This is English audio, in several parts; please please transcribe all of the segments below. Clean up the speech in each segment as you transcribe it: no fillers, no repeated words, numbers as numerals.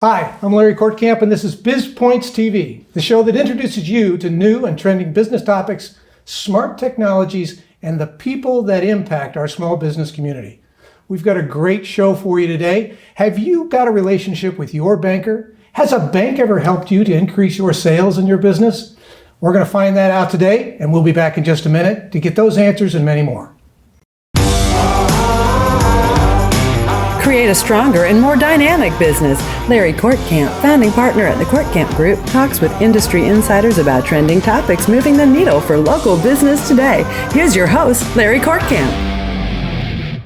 Hi, I'm Larry Kortkamp, and this is Biz Pointz TV, the show that introduces you to new and trending business topics, smart technologies, and the people that impact our small business community. We've got a great show for you today. Have you got a relationship with your banker? Has a bank ever helped you to increase your sales in your business? We're going to find that out today, and we'll be back in just a minute to get those answers and many more. Create a stronger and more dynamic business. Larry Kortkamp, founding partner at the Kortkamp Group, talks with industry insiders about trending topics moving the needle for local business today. Here's your host, Larry Kortkamp.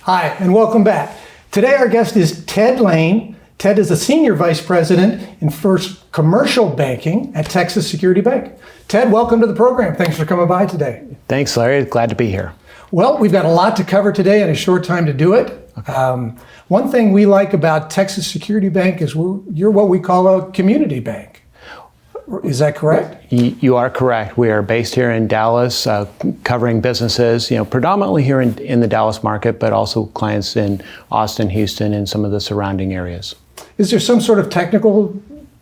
Hi, and welcome back. Today our guest is Ted Lane. Ted is the Senior Vice President in First Commercial Banking at Texas Security Bank. Ted, welcome to the program. Thanks for coming by today. Thanks, Larry. Glad to be here. Well, we've got a lot to cover today and a short time to do it. Okay. One thing we like about Texas Security Bank is you're what we call a community bank. Is that correct? You are correct. We are based here in Dallas, covering businesses, predominantly here in the Dallas market, but also clients in Austin, Houston, and some of the surrounding areas. Is there some sort of technical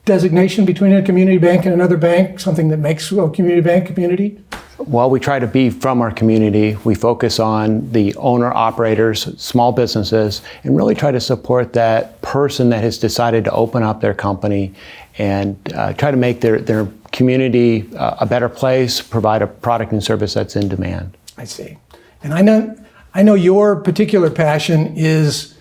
designation between a community bank and another bank, something that makes a community bank community? Well, we try to be from our community. We focus on the owner-operators, small businesses, and really try to support that person that has decided to open up their company and try to make their community a better place, provide a product and service that's in demand. I see. And I know your particular passion is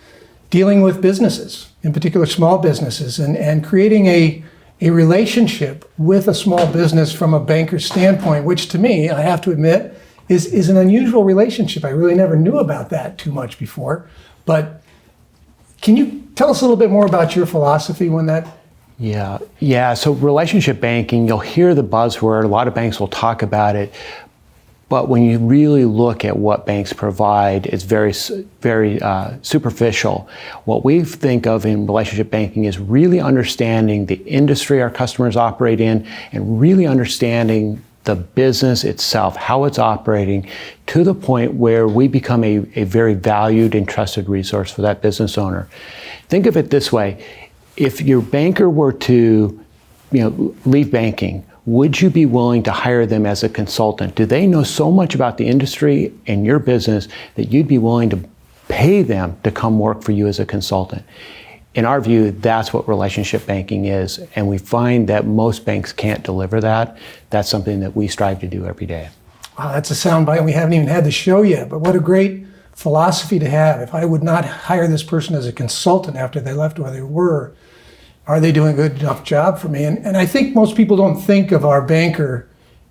dealing with businesses, in particular small businesses, and creating a relationship with a small business from a banker's standpoint, which to me, I have to admit, is an unusual relationship. I really never knew about that too much before. But can you tell us a little bit more about your philosophy when that? Yeah. So relationship banking, you'll hear the buzzword. A lot of banks will talk about it. But when you really look at what banks provide, it's very superficial. What we think of in relationship banking is really understanding the industry our customers operate in and really understanding the business itself, how it's operating, to the point where we become a very valued and trusted resource for that business owner. Think of it this way. If your banker were to leave banking, would you be willing to hire them as a consultant? Do they know so much about the industry and your business that you'd be willing to pay them to come work for you as a consultant? In our view, that's what relationship banking is, and we find that most banks can't deliver that. That's something that we strive to do every day. Wow, that's a soundbite, and we haven't even had the show yet, but what a great philosophy to have. If I would not hire this person as a consultant after they left where they were, are they doing a good enough job for me? And I think most people don't think of our banker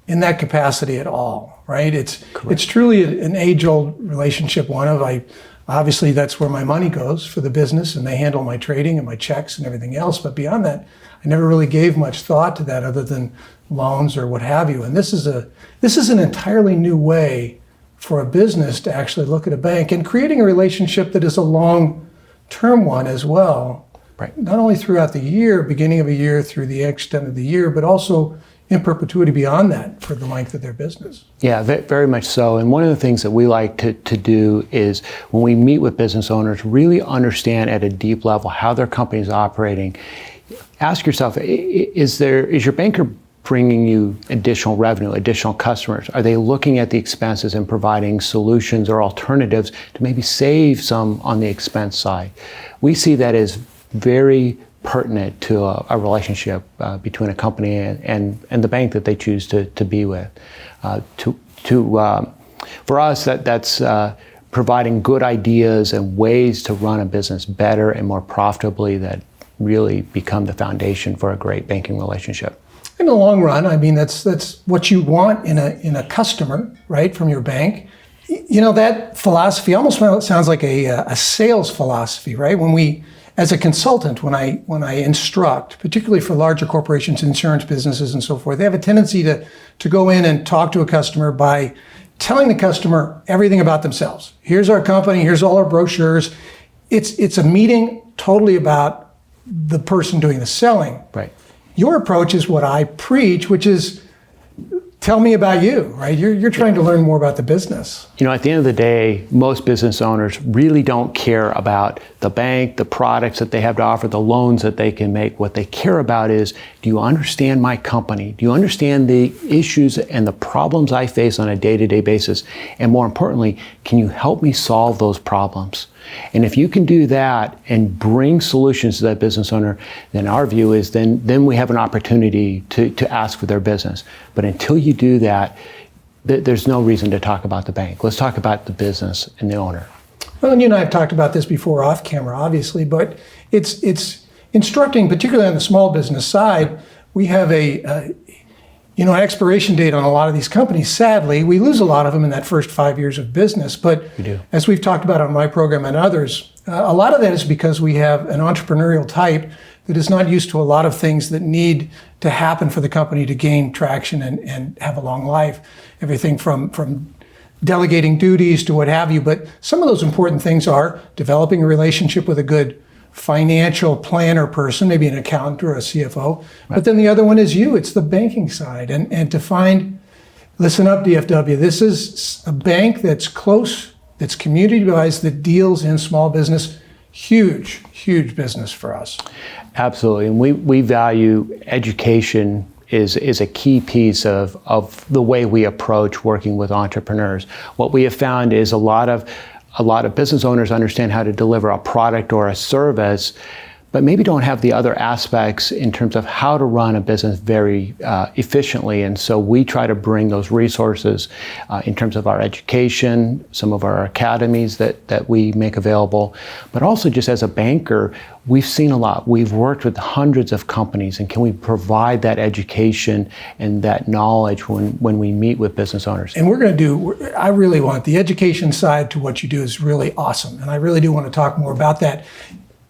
in that capacity at all, right? It's truly an age-old relationship. Obviously that's where my money goes for the business, and they handle my trading and my checks and everything else. But beyond that, I never really gave much thought to that other than loans or what have you. And this is an entirely new way for a business to actually look at a bank and creating a relationship that is a long-term one as well. Right. Not only throughout the year, beginning of a year through the extent of the year, but also in perpetuity beyond that for the length of their business. Yeah, very much so. And one of the things that we like to do is when we meet with business owners, really understand at a deep level how their company is operating. Ask yourself, is your banker bringing you additional revenue, additional customers? Are they looking at the expenses and providing solutions or alternatives to maybe save some on the expense side? We see that as very pertinent to a relationship between a company and the bank that they choose to be with. For us, that's providing good ideas and ways to run a business better and more profitably that really become the foundation for a great banking relationship. In the long run, I mean, that's what you want in a customer, right, from your bank. That philosophy almost sounds like a sales philosophy, right? As a consultant, when I instruct, particularly for larger corporations, insurance businesses and so forth, they have a tendency to go in and talk to a customer by telling the customer everything about themselves. Here's our company, here's all our brochures. It's a meeting totally about the person doing the selling. Right. Your approach is what I preach, which is tell me about you, right? You're trying to learn more about the business. You know, at the end of the day, most business owners really don't care about the bank, the products that they have to offer, the loans that they can make. What they care about is, do you understand my company? Do you understand the issues and the problems I face on a day-to-day basis? And more importantly, can you help me solve those problems? And if you can do that and bring solutions to that business owner, then our view is then we have an opportunity to ask for their business. But until you do that, there's no reason to talk about the bank. Let's talk about the business and the owner. Well, and you and I have talked about this before off camera, obviously, but it's instructing, particularly on the small business side. We have an expiration date on a lot of these companies. Sadly, we lose a lot of them in that first 5 years of business. But We do. as we've talked about on my program and others, a lot of that is because we have an entrepreneurial type that is not used to a lot of things that need to happen for the company to gain traction and have a long life. Everything from delegating duties to what have you. But some of those important things are developing a relationship with a good financial planner person, maybe an accountant or a CFO. Right. But then the other one is you. It's the banking side. And to find, listen up, DFW, this is a bank that's close, that's community-wise, that deals in small business. Huge, huge business for us. Absolutely. And we value education is a key piece of the way we approach working with entrepreneurs. What we have found is a lot of business owners understand how to deliver a product or a service, but maybe don't have the other aspects in terms of how to run a business very efficiently. And so we try to bring those resources in terms of our education, some of our academies that we make available, but also just as a banker, we've seen a lot. We've worked with hundreds of companies, and can we provide that education and that knowledge when we meet with business owners? And I really want the education side to what you do is really awesome. And I really do want to talk more about that.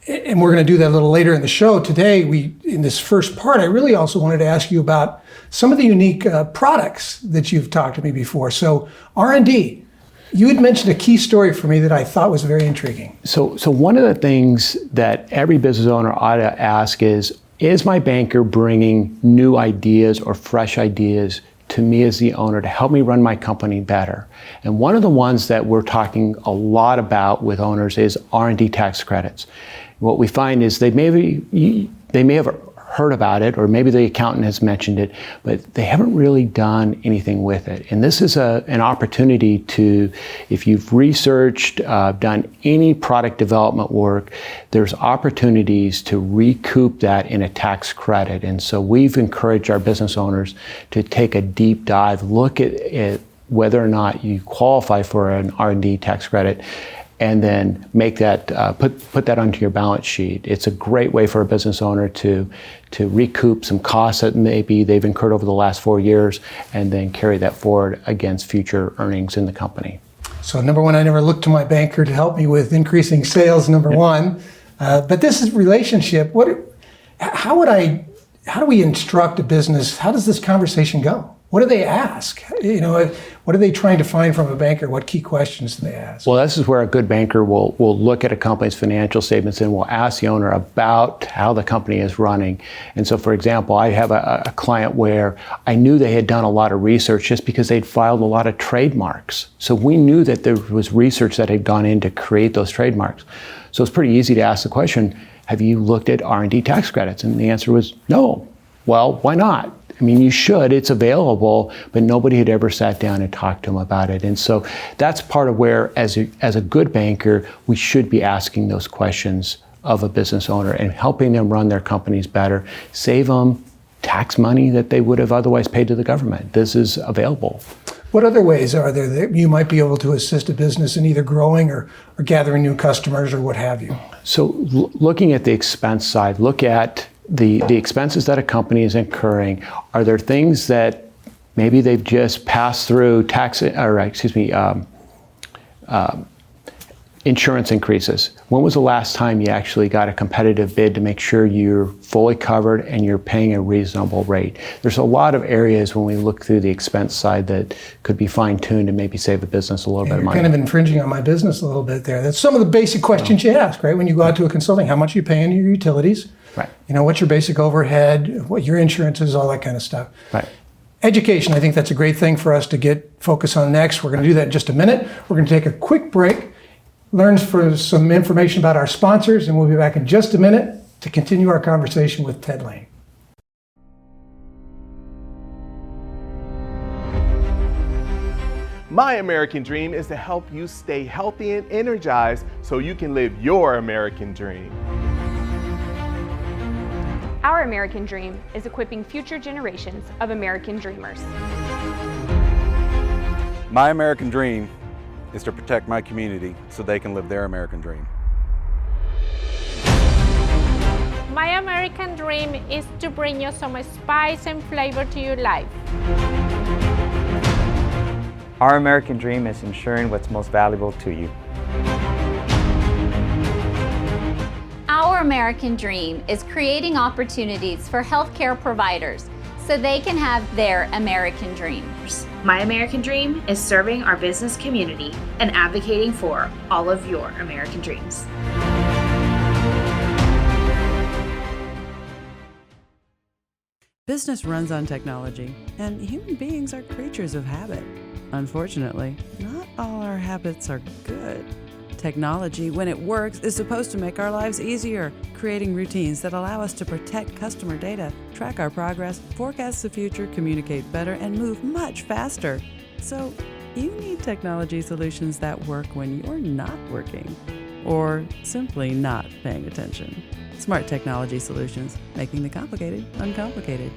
And we're going to do that a little later in the show. Today, in this first part, I really also wanted to ask you about some of the unique products that you've talked to me before. So R&D, you had mentioned a key story for me that I thought was very intriguing. So one of the things that every business owner ought to ask is my banker bringing new ideas or fresh ideas to me as the owner to help me run my company better? And one of the ones that we're talking a lot about with owners is R&D tax credits. What we find is they may have heard about it, or maybe the accountant has mentioned it, but they haven't really done anything with it. And this is an opportunity to, if you've researched, done any product development work, there's opportunities to recoup that in a tax credit. And so we've encouraged our business owners to take a deep dive, look at whether or not you qualify for an R&D tax credit, and then make that put that onto your balance sheet. It's a great way for a business owner to recoup some costs that maybe they've incurred over the last 4 years, and then carry that forward against future earnings in the company. So number one, I never looked to my banker to help me with increasing sales, number one. But this is relationship. How do we instruct a business? How does this conversation go? What do they ask? What are they trying to find from a banker? What key questions do they ask? Well, this is where a good banker will look at a company's financial statements and will ask the owner about how the company is running. And so, for example, I have a client where I knew they had done a lot of research just because they'd filed a lot of trademarks. So we knew that there was research that had gone in to create those trademarks. So it's pretty easy to ask the question, have you looked at R&D tax credits? And the answer was no. Well, why not? I mean, you should, it's available, but nobody had ever sat down and talked to them about it. And so that's part of where, as a good banker, we should be asking those questions of a business owner and helping them run their companies better, save them tax money that they would have otherwise paid to the government. This is available. What other ways are there that you might be able to assist a business in either growing or gathering new customers or what have you? So looking at the expense side, look at the expenses that a company is incurring. Are there things that maybe they've just passed through insurance increases? When was the last time you actually got a competitive bid to make sure you're fully covered and you're paying a reasonable rate? There's a lot of areas when we look through the expense side that could be fine-tuned and maybe save a business a little bit of money. You're kind of infringing on my business a little bit there. That's some of the basic questions you ask, right? When you go out to a consulting, how much are you paying your utilities? Right. What's your basic overhead, what your insurance is, all that kind of stuff. Right. education, I think that's a great thing for us to get focus on next. We're going to do that in just a minute. We're going to take a quick break, learn for some information about our sponsors, and we'll be back in just a minute to continue our conversation with Ted Lane. My American dream is to help you stay healthy and energized so you can live your American dream. Our American dream is equipping future generations of American dreamers. My American dream is to protect my community so they can live their American dream. My American dream is to bring you some spice and flavor to your life. Our American dream is ensuring what's most valuable to you. Our American dream is creating opportunities for healthcare providers so they can have their American dreams. My American dream is serving our business community and advocating for all of your American dreams. Business runs on technology, and human beings are creatures of habit. Unfortunately, not all our habits are good. Technology, when it works, is supposed to make our lives easier, creating routines that allow us to protect customer data, track our progress, forecast the future, communicate better, and move much faster. So, you need technology solutions that work when you're not working, or simply not paying attention. Smart technology solutions, making the complicated uncomplicated.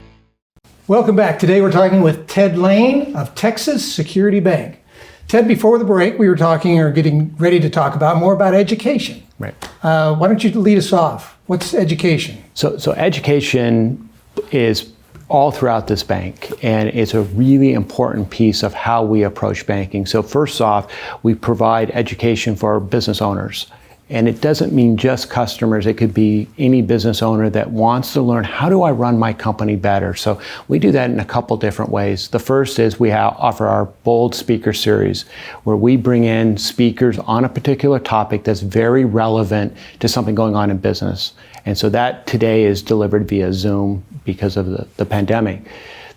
Welcome back. Today we're talking with Ted Lane of Texas Security Bank. Ted, before the break, we were talking or getting ready to talk about more about education. Right. Why don't you lead us off? What's education? So education is all throughout this bank, and it's a really important piece of how we approach banking. So first off, we provide education for business owners. And it doesn't mean just customers. It could be any business owner that wants to learn, how do I run my company better? So we do that in a couple different ways. The first is we offer our Bold Speaker Series, where we bring in speakers on a particular topic that's very relevant to something going on in business. And so that today is delivered via Zoom because of the pandemic.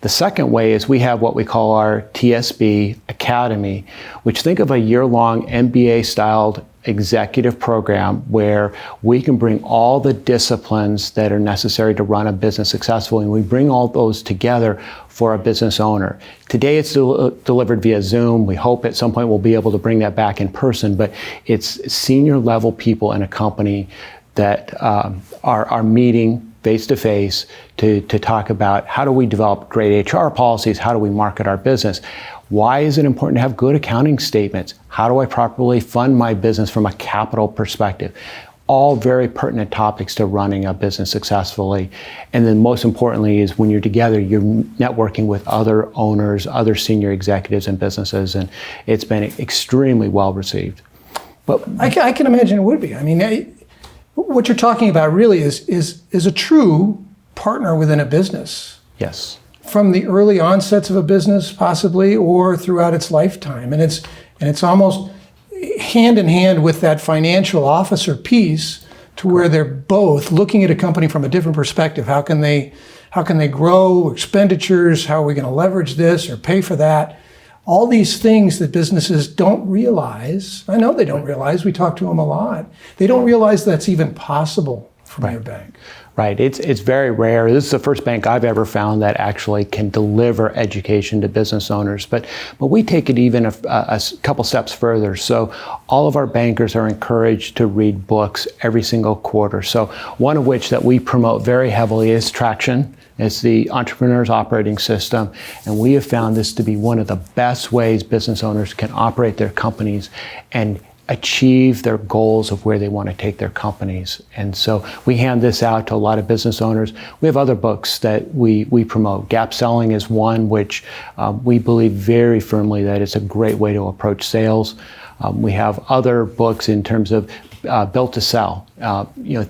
The second way is we have what we call our Tsb Academy, which think of a year-long MBA-styled executive program where we can bring all the disciplines that are necessary to run a business successfully, and we bring all those together for a business owner. Today it's delivered via Zoom. We hope at some point we'll be able to bring that back in person, but it's senior level people in a company that are meeting face-to-face to talk about how do we develop great HR policies, how do we market our business, why is it important to have good accounting statements, how do I properly fund my business from a capital perspective. All very pertinent topics to running a business successfully. And then most importantly is when you're together, you're networking with other owners, other senior executives in businesses, and it's been extremely well received. But I can imagine it would be. I mean, what you're talking about really is a true partner within a business. Yes. From the early onsets of a business, possibly, or throughout its lifetime, and it's almost hand in hand with that financial officer piece, to where they're both looking at a company from a different perspective. How can they grow expenditures? How are we going to leverage this or pay for that? All these things that businesses don't realize. I know they don't realize. We talk to them a lot. They don't realize that's even possible from your bank. Right. It's very rare. This is the first bank I've ever found that actually can deliver education to business owners. But we take it even a couple steps further. So all of our bankers are encouraged to read books every single quarter. So one of which that we promote very heavily is Traction. It's the Entrepreneur's Operating System. And we have found this to be one of the best ways business owners can operate their companies and achieve their goals of where they want to take their companies. And so we hand this out to a lot of business owners. We have other books that we promote. Gap Selling is one which we believe very firmly that it's a great way to approach sales. We have other books in terms of Built to Sell.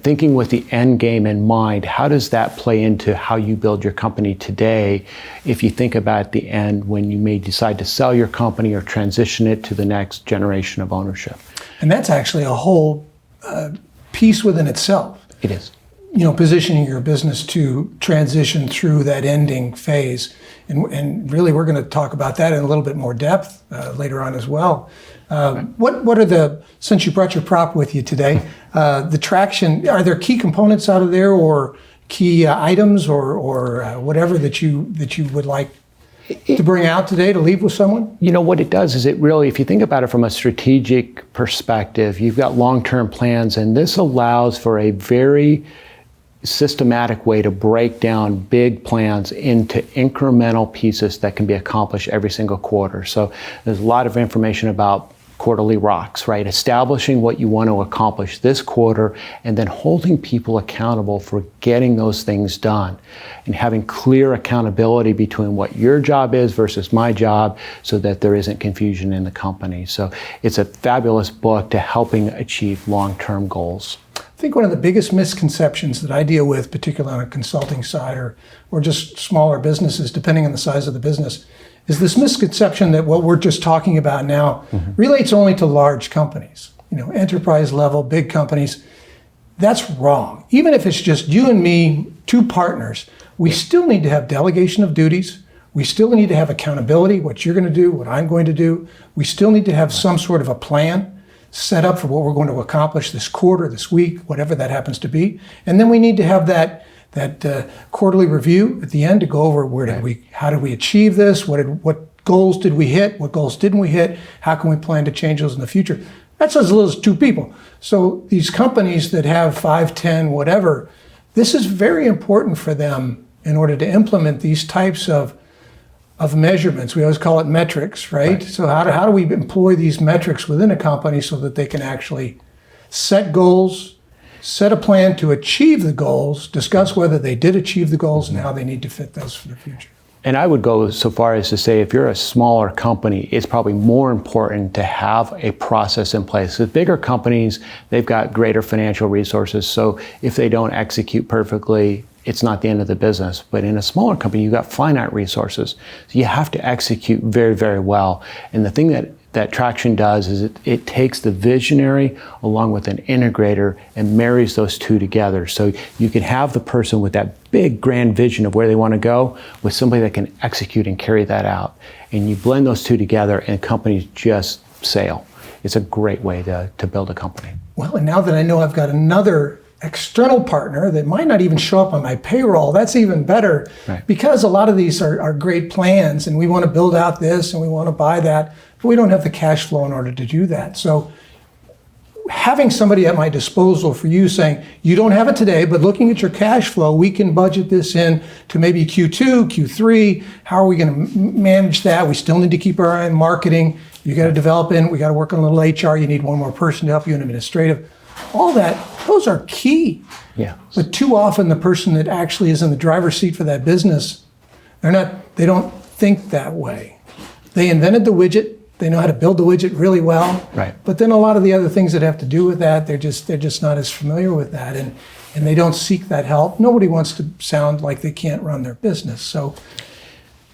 Thinking with the end game in mind, how does that play into how you build your company today if you think about the end when you may decide to sell your company or transition it to the next generation of ownership? And that's actually a whole piece within itself. It is. positioning your business to transition through that ending phase. And really, we're going to talk about that in a little bit more depth later on as well. What are the, since you brought your prop with you today, the traction, are there key components out of there or key items or whatever that you would like to bring out today to leave with someone? You know, what it does is it really, if you think about it from a strategic perspective, you've got long-term plans, and this allows for a very systematic way to break down big plans into incremental pieces that can be accomplished every single quarter. So there's a lot of information about quarterly rocks, right? Establishing what you want to accomplish this quarter and then holding people accountable for getting those things done and having clear accountability between what your job is versus my job so that there isn't confusion in the company. So it's a fabulous book to helping achieve long-term goals. I think one of the biggest misconceptions that I deal with, particularly on a consulting side or just smaller businesses, depending on the size of the business, is this misconception that what we're just talking about now relates only to large companies, enterprise level, big companies. That's wrong. Even if it's just you and me, two partners, we still need to have delegation of duties. We still need to have accountability, what you're going to do, what I'm going to do. We still need to have some sort of a plan set up for what we're going to accomplish this quarter, this week, whatever that happens to be. And then we need to have that quarterly review at the end to go over how did we achieve this? What goals did we hit? What goals didn't we hit? How can we plan to change those in the future? That's as little as two people. So these companies that have 5, 10, whatever, this is very important for them in order to implement these types of measurements. We always call it metrics, right? So how do we employ these metrics within a company so that they can actually set goals, set a plan to achieve the goals, discuss whether they did achieve the goals and how they need to fit those for the future. And I would go so far as to say if you're a smaller company, it's probably more important to have a process in place. With bigger companies, they've got greater financial resources. So if they don't execute perfectly, it's not the end of the business. But in a smaller company, you've got finite resources. So you have to execute very, very well. And the thing that Traction does is it takes the visionary along with an integrator and marries those two together. So you can have the person with that big grand vision of where they want to go with somebody that can execute and carry that out. And you blend those two together and companies just sail. It's a great way to build a company. Well, and now that I know I've got another external partner that might not even show up on my payroll, that's even better, because a lot of these are great plans and we want to build out this and we want to buy that, but we don't have the cash flow in order to do that. So having somebody at my disposal for you saying, you don't have it today, but looking at your cash flow, we can budget this in to maybe Q2, Q3. How are we going to manage that? We still need to keep our eye on marketing. You got to develop we got to work on a little HR. You need one more person to help you in administrative. All that, those are key. Yeah. But too often the person that actually is in the driver's seat for that business, they don't think that way. They invented the widget. They know how to build the widget really well. Right. But then a lot of the other things that have to do with that, they're just not as familiar with that, and they don't seek that help. Nobody wants to sound like they can't run their business. So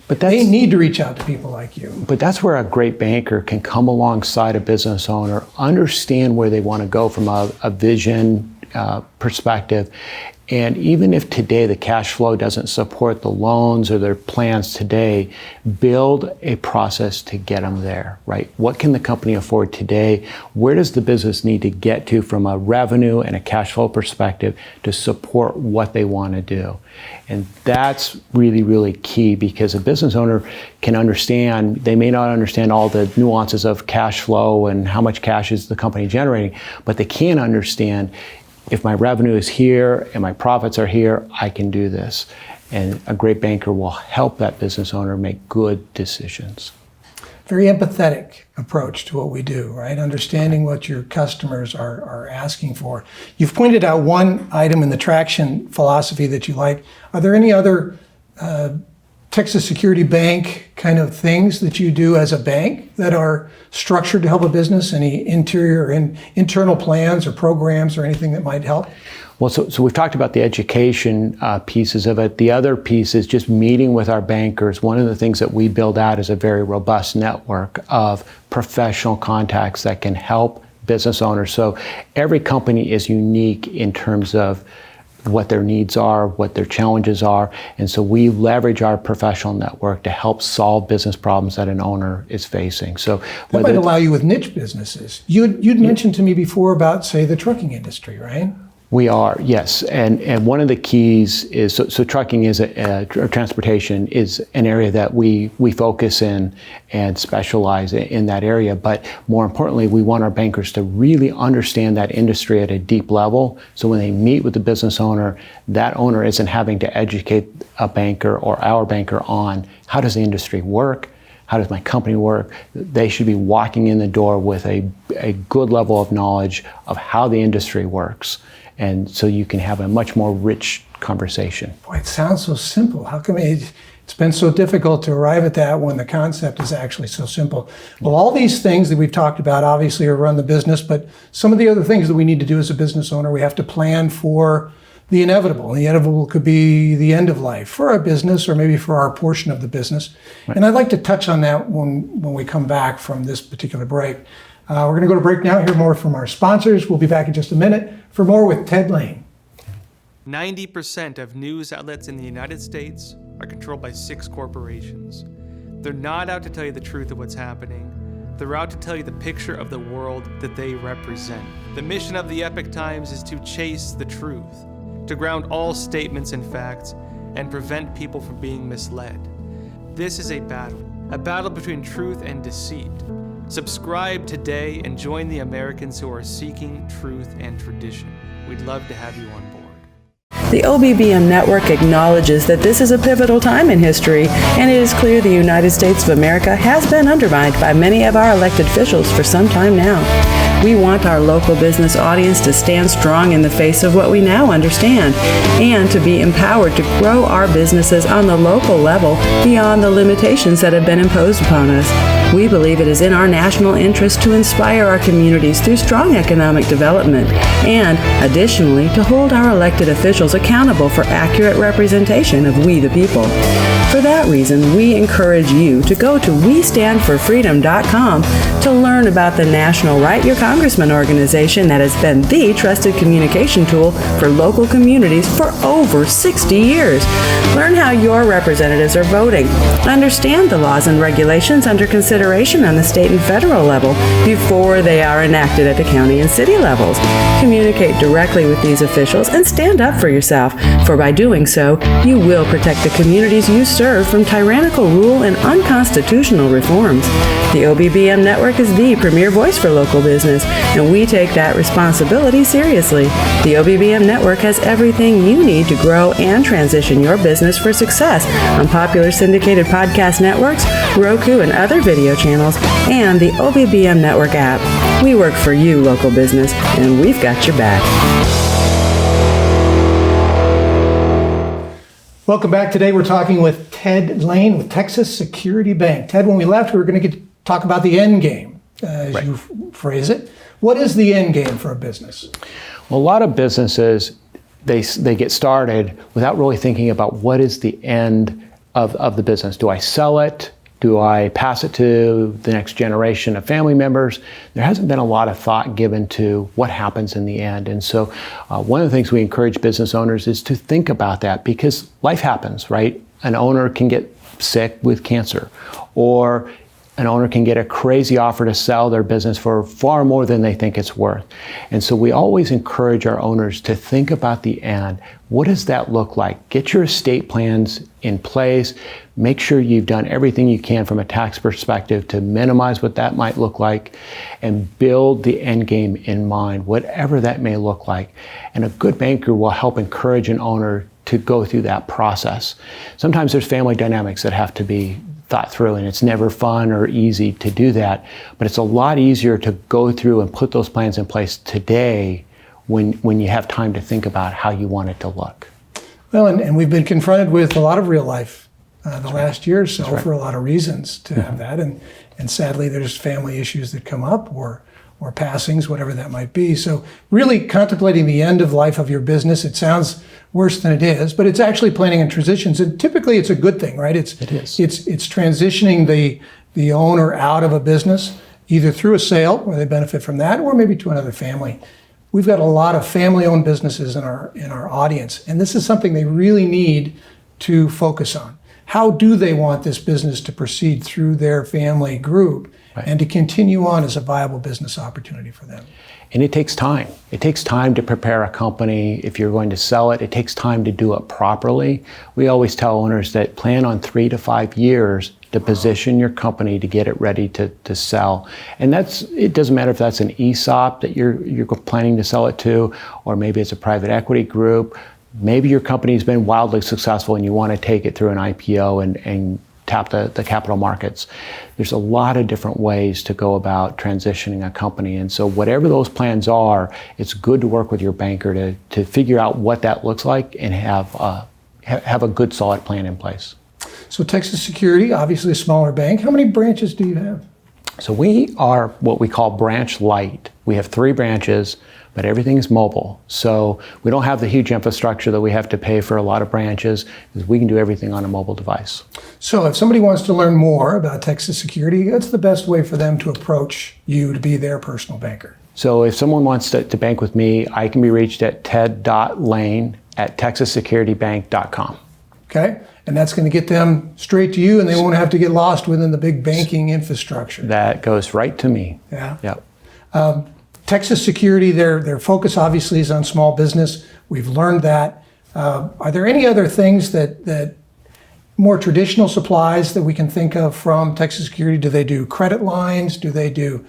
they need to reach out to people like you. But that's where a great banker can come alongside a business owner, understand where they want to go from a vision perspective. And even if today the cash flow doesn't support the loans or their plans today, build a process to get them there, right? What can the company afford today? Where does the business need to get to from a revenue and a cash flow perspective to support what they want to do? And that's really, really key, because a business owner can understand, they may not understand all the nuances of cash flow and how much cash is the company generating, but they can understand, if my revenue is here and my profits are here, I can do this. And a great banker will help that business owner make good decisions. Very empathetic approach to what we do, right? Understanding what your customers are asking for. You've pointed out one item in the Traction philosophy that you like. Are there any other Texas Security Bank kind of things that you do as a bank that are structured to help a business? Any interior and internal plans or programs or anything that might help? Well, so we've talked about the education pieces of it. The other piece is just meeting with our bankers. One of the things that we build out is a very robust network of professional contacts that can help business owners. So every company is unique in terms of what their needs are, what their challenges are. And so we leverage our professional network to help solve business problems that an owner is facing. So that might allow you with niche businesses. You'd mentioned to me before about, say, the trucking industry, right? We are, yes. And one of the keys is, so trucking is or transportation is an area that we focus in and specialize in that area. But more importantly, we want our bankers to really understand that industry at a deep level. So when they meet with the business owner, that owner isn't having to educate a banker or our banker on how does the industry work? How does my company work? They should be walking in the door with a good level of knowledge of how the industry works. And so you can have a much more rich conversation. Boy, it sounds so simple. How come it's been so difficult to arrive at that when the concept is actually so simple? Well, all these things that we've talked about obviously are run the business, but some of the other things that we need to do as a business owner, we have to plan for the inevitable. And the inevitable could be the end of life for our business or maybe for our portion of the business. Right. And I'd like to touch on that when we come back from this particular break. We're going to go to break now, hear more from our sponsors. We'll be back in just a minute for more with Ted Lane. 90% of news outlets in the United States are controlled by 6 corporations. They're not out to tell you the truth of what's happening. They're out to tell you the picture of the world that they represent. The mission of the Epoch Times is to chase the truth, to ground all statements in facts, and prevent people from being misled. This is a battle between truth and deceit. Subscribe today and join the Americans who are seeking truth and tradition. We'd love to have you on board. The OBBM network acknowledges that this is a pivotal time in history, and it is clear the United States of America has been undermined by many of our elected officials for some time now. We want our local business audience to stand strong in the face of what we now understand, and to be empowered to grow our businesses on the local level beyond the limitations that have been imposed upon us. We believe it is in our national interest to inspire our communities through strong economic development, and additionally to hold our elected officials accountable for accurate representation of we the people. For that reason, we encourage you to go to WeStandForFreedom.com to learn about the National Write Your Congressman organization that has been the trusted communication tool for local communities for over 60 years. Learn how your representatives are voting. Understand the laws and regulations under consideration on the state and federal level before they are enacted at the county and city levels. Communicate directly with these officials and stand up for yourself, for by doing so, you will protect the communities you serve from tyrannical rule and unconstitutional reforms. The OBBM network is the premier voice for local business, and we take that responsibility seriously. The OBBM network has everything you need to grow and transition your business for success on popular syndicated podcast networks, Roku and other video channels, and the OBBM network app. We work for you, local business, and we've got your back. Welcome back. Today we're talking with Ted Lane with Texas Security Bank. Ted, when we left, we were going to talk about the end game, as right. You phrase it. What is the end game for a business? Well, a lot of businesses, they get started without really thinking about what is the end of the business. Do I sell it? Do I pass it to the next generation of family members? There hasn't been a lot of thought given to what happens in the end. And so one of the things we encourage business owners is to think about that, because life happens, right? An owner can get sick with cancer, or an owner can get a crazy offer to sell their business for far more than they think it's worth. And so we always encourage our owners to think about the end. What does that look like? Get your estate plans in place. Make sure you've done everything you can from a tax perspective to minimize what that might look like, and build the end game in mind, whatever that may look like. And a good banker will help encourage an owner to go through that process. Sometimes there's family dynamics that have to be thought through, and it's never fun or easy to do that, but it's a lot easier to go through and put those plans in place today when you have time to think about how you want it to look. Well, and we've been confronted with a lot of real life the last year or so for a lot of reasons to have that, and sadly there's family issues that come up, or passings, whatever that might be. So really contemplating the end of life of your business, it sounds worse than it is, but it's actually planning on transitions, and typically it's a good thing, right? It's transitioning the owner out of a business, either through a sale where they benefit from that, or maybe to another family. we've got a lot of family-owned businesses in our audience, and this is something they really need to focus on. How do they want this business to proceed through their family group and to continue on as a viable business opportunity for them? And it takes time. It takes time to prepare a company. If you're going to sell it, it takes time to do it properly. We always tell owners that plan on 3 to 5 years to position your company to get it ready to sell. And it doesn't matter if that's an ESOP that you're planning to sell it to, or maybe it's a private equity group. Maybe your company's been wildly successful and you want to take it through an IPO and tap the capital markets. There's a lot of different ways to go about transitioning a company. And so whatever those plans are, it's good to work with your banker to figure out what that looks like and have a good solid plan in place. So Texas Security, obviously a smaller bank. How many branches do you have? So we are what we call branch light. We have 3 branches, but everything is mobile. So we don't have the huge infrastructure that we have to pay for a lot of branches, because we can do everything on a mobile device. So if somebody wants to learn more about Texas Security, what's the best way for them to approach you to be their personal banker? So if someone wants to bank with me, I can be reached at ted.lane@texassecuritybank.com. Okay, and that's going to get them straight to you, and they won't have to get lost within the big banking infrastructure. That goes right to me. Yeah. Yep. Texas Security, their focus obviously is on small business. We've learned that. Are there any other things that more traditional supplies that we can think of from Texas Security? Do they do credit lines? Do they do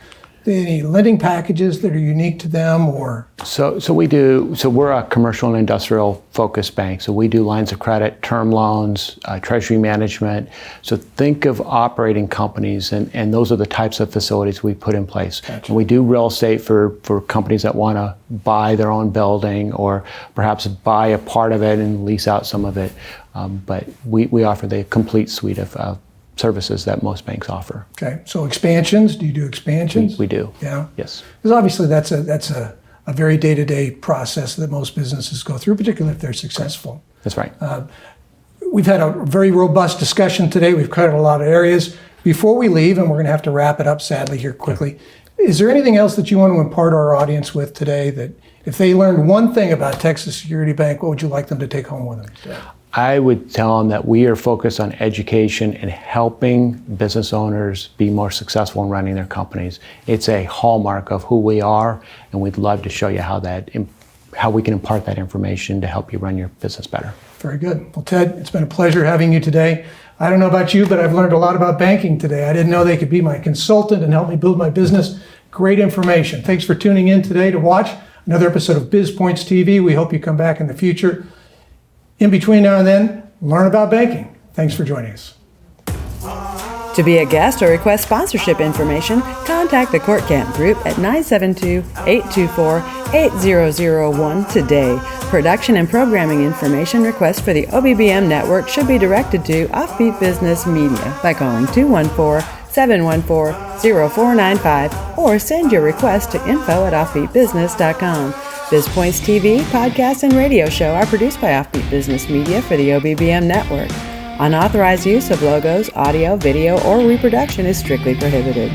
any lending packages that are unique to them, or? So we do. So we're a commercial and industrial focused bank. So we do lines of credit, term loans, treasury management. So think of operating companies, and those are the types of facilities we put in place. Gotcha. And we do real estate for companies that want to buy their own building, or perhaps buy a part of it and lease out some of it. But we offer the complete suite of services that most banks offer. Okay, so expansions, do you do expansions? We do. Yeah? Yes. Because obviously that's a very day-to-day process that most businesses go through, particularly if they're successful. That's right. We've had a very robust discussion today. We've covered a lot of areas. Before we leave, and we're going to have to wrap it up sadly here quickly, is there anything else that you want to impart our audience with today, that if they learned one thing about Texas Security Bank, what would you like them to take home with them today? I would tell them that we are focused on education and helping business owners be more successful in running their companies. It's a hallmark of who we are, and we'd love to show you how we can impart that information to help you run your business better. Very good. Well, Ted, it's been a pleasure having you today. I don't know about you, but I've learned a lot about banking today. I didn't know they could be my consultant and help me build my business. Great information. Thanks for tuning in today to watch another episode of Biz Pointz TV. We hope you come back in the future. In between now and then, learn about banking. Thanks for joining us. To be a guest or request sponsorship information, contact the Kortkamp Group at 972-824-8001 today. Production and programming information requests for the OBBM network should be directed to Offbeat Business Media by calling 214-714-0495 or send your request to info@offbeatbusiness.com. Biz Pointz TV, podcast, and radio show are produced by Offbeat Business Media for the OBBM network. Unauthorized use of logos, audio, video, or reproduction is strictly prohibited.